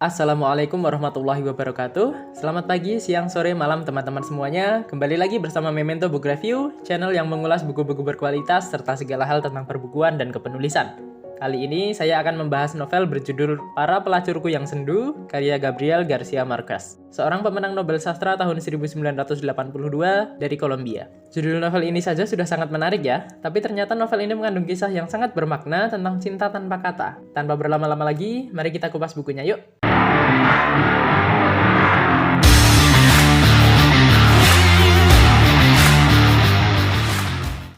Assalamualaikum warahmatullahi wabarakatuh. Selamat pagi, siang, sore, malam teman-teman semuanya. Kembali lagi bersama Memento Book Review, channel yang mengulas buku-buku berkualitas serta segala hal tentang perbukuan dan kepenulisan. Kali ini saya akan membahas novel berjudul Para Pelacurku Yang Sendu, karya Gabriel Garcia Marquez, seorang pemenang Nobel Sastra tahun 1982 dari Kolombia. Judul novel ini saja sudah sangat menarik ya, tapi ternyata novel ini mengandung kisah yang sangat bermakna tentang cinta tanpa kata. Tanpa berlama-lama lagi, mari kita kupas bukunya yuk.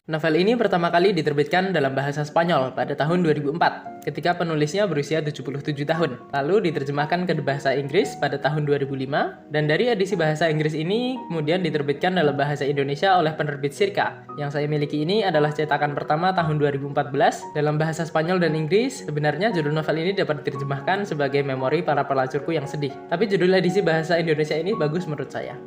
Novel ini pertama kali diterbitkan dalam bahasa Spanyol pada tahun 2004, ketika penulisnya berusia 77 tahun. Lalu diterjemahkan ke bahasa Inggris pada tahun 2005, dan dari edisi bahasa Inggris ini kemudian diterbitkan dalam bahasa Indonesia oleh penerbit Sirka. Yang saya miliki ini adalah cetakan pertama tahun 2014 dalam bahasa Spanyol dan Inggris. Sebenarnya judul novel ini dapat diterjemahkan sebagai Memori Para Pelacurku Yang Sedih. Tapi judul edisi bahasa Indonesia ini bagus menurut saya.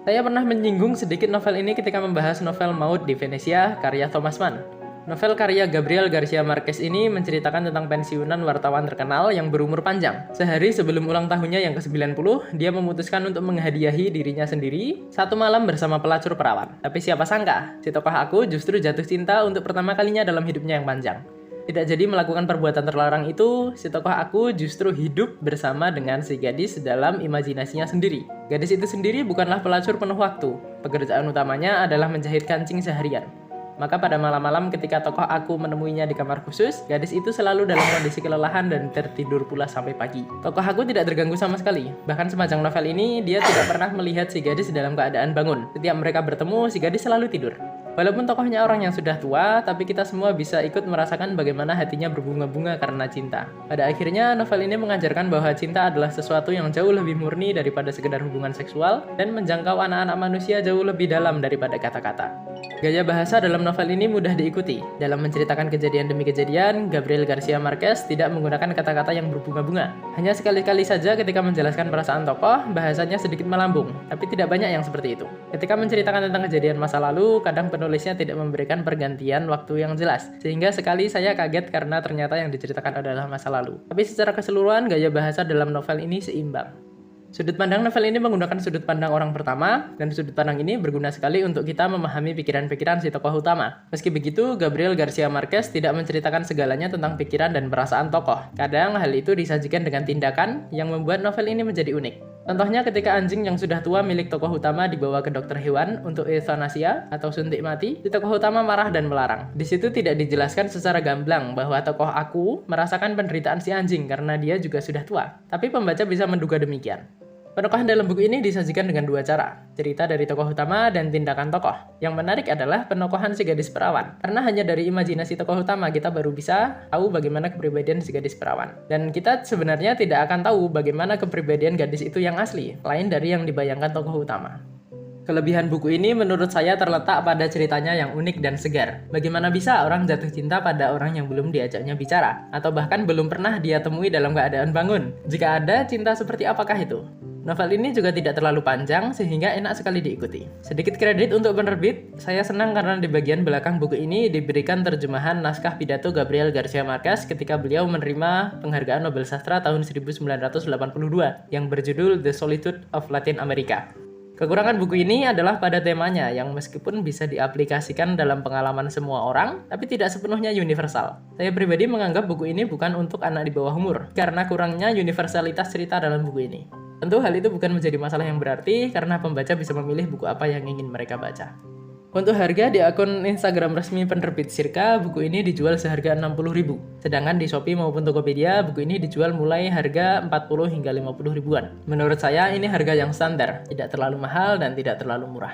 Saya pernah menyinggung sedikit novel ini ketika membahas novel Maut di Venesia, karya Thomas Mann. Novel karya Gabriel Garcia Marquez ini menceritakan tentang pensiunan wartawan terkenal yang berumur panjang. Sehari sebelum ulang tahunnya yang ke-90, dia memutuskan untuk menghadiahi dirinya sendiri satu malam bersama pelacur perawan. Tapi siapa sangka, si tokoh aku justru jatuh cinta untuk pertama kalinya dalam hidupnya yang panjang. Tidak jadi melakukan perbuatan terlarang itu, si tokoh aku justru hidup bersama dengan si gadis dalam imajinasinya sendiri. Gadis itu sendiri bukanlah pelacur penuh waktu. Pekerjaan utamanya adalah menjahit kancing seharian. Maka pada malam-malam ketika tokoh aku menemuinya di kamar khusus, gadis itu selalu dalam kondisi kelelahan dan tertidur pula sampai pagi. Tokoh aku tidak terganggu sama sekali. Bahkan sepanjang novel ini, dia tidak pernah melihat si gadis dalam keadaan bangun. Setiap mereka bertemu, si gadis selalu tidur. Walaupun tokohnya orang yang sudah tua, tapi kita semua bisa ikut merasakan bagaimana hatinya berbunga-bunga karena cinta. Pada akhirnya, novel ini mengajarkan bahwa cinta adalah sesuatu yang jauh lebih murni daripada sekedar hubungan seksual dan menjangkau anak-anak manusia jauh lebih dalam daripada kata-kata. Gaya bahasa dalam novel ini mudah diikuti. Dalam menceritakan kejadian demi kejadian, Gabriel Garcia Marquez tidak menggunakan kata-kata yang berbunga-bunga. Hanya sekali-kali saja ketika menjelaskan perasaan tokoh, bahasanya sedikit melambung, tapi tidak banyak yang seperti itu. Ketika menceritakan tentang kejadian masa lalu, kadang penulisnya tidak memberikan pergantian waktu yang jelas, sehingga sekali saya kaget karena ternyata yang diceritakan adalah masa lalu. Tapi secara keseluruhan, gaya bahasa dalam novel ini seimbang. Sudut pandang novel ini menggunakan sudut pandang orang pertama, dan sudut pandang ini berguna sekali untuk kita memahami pikiran-pikiran si tokoh utama. Meski begitu, Gabriel Garcia Marquez tidak menceritakan segalanya tentang pikiran dan perasaan tokoh. Kadang hal itu disajikan dengan tindakan yang membuat novel ini menjadi unik. Contohnya ketika anjing yang sudah tua milik tokoh utama dibawa ke dokter hewan untuk euthanasia atau suntik mati, si tokoh utama marah dan melarang. Di situ tidak dijelaskan secara gamblang bahwa tokoh aku merasakan penderitaan si anjing karena dia juga sudah tua. Tapi pembaca bisa menduga demikian. Penokohan dalam buku ini disajikan dengan dua cara, cerita dari tokoh utama dan tindakan tokoh. Yang menarik adalah penokohan si gadis perawan, karena hanya dari imajinasi tokoh utama kita baru bisa tahu bagaimana kepribadian si gadis perawan. Dan kita sebenarnya tidak akan tahu bagaimana kepribadian gadis itu yang asli, lain dari yang dibayangkan tokoh utama. Kelebihan buku ini menurut saya terletak pada ceritanya yang unik dan segar. Bagaimana bisa orang jatuh cinta pada orang yang belum diajaknya bicara, atau bahkan belum pernah dia temui dalam keadaan bangun? Jika ada, cinta seperti apakah itu? Novel ini juga tidak terlalu panjang sehingga enak sekali diikuti. Sedikit kredit untuk penerbit, saya senang karena di bagian belakang buku ini diberikan terjemahan naskah pidato Gabriel Garcia Marquez ketika beliau menerima penghargaan Nobel Sastra tahun 1982 yang berjudul The Solitude of Latin America. Kekurangan buku ini adalah pada temanya yang meskipun bisa diaplikasikan dalam pengalaman semua orang, tapi tidak sepenuhnya universal. Saya pribadi menganggap buku ini bukan untuk anak di bawah umur, karena kurangnya universalitas cerita dalam buku ini. Tentu hal itu bukan menjadi masalah yang berarti karena pembaca bisa memilih buku apa yang ingin mereka baca. Untuk harga di akun Instagram resmi penerbit Sirka, buku ini dijual seharga 60.000. Sedangkan di Shopee maupun Tokopedia, buku ini dijual mulai harga 40 hingga 50 ribuan. Menurut saya ini harga yang standar, tidak terlalu mahal dan tidak terlalu murah.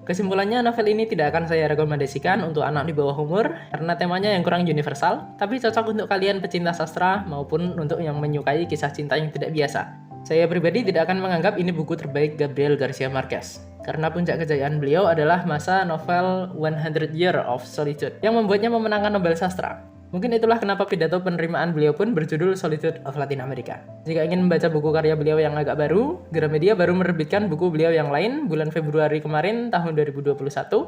Kesimpulannya, novel ini tidak akan saya rekomendasikan untuk anak di bawah umur karena temanya yang kurang universal, tapi cocok untuk kalian pecinta sastra maupun untuk yang menyukai kisah cinta yang tidak biasa. Saya pribadi tidak akan menganggap ini buku terbaik Gabriel Garcia Marquez, karena puncak kejayaan beliau adalah masa novel 100 Years of Solitude yang membuatnya memenangkan Nobel Sastra. Mungkin itulah kenapa pidato penerimaan beliau pun berjudul Solitude of Latin America. Jika ingin membaca buku karya beliau yang agak baru, Gramedia baru menerbitkan buku beliau yang lain bulan Februari kemarin tahun 2021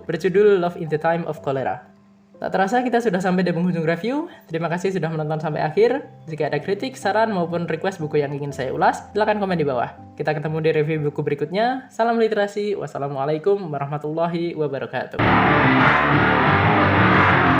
berjudul Love in the Time of Cholera. Tak terasa kita sudah sampai di penghujung review. Terima kasih sudah menonton sampai akhir. Jika ada kritik, saran, maupun request buku yang ingin saya ulas, silahkan komen di bawah. Kita ketemu di review buku berikutnya. Salam literasi. Wassalamualaikum warahmatullahi wabarakatuh.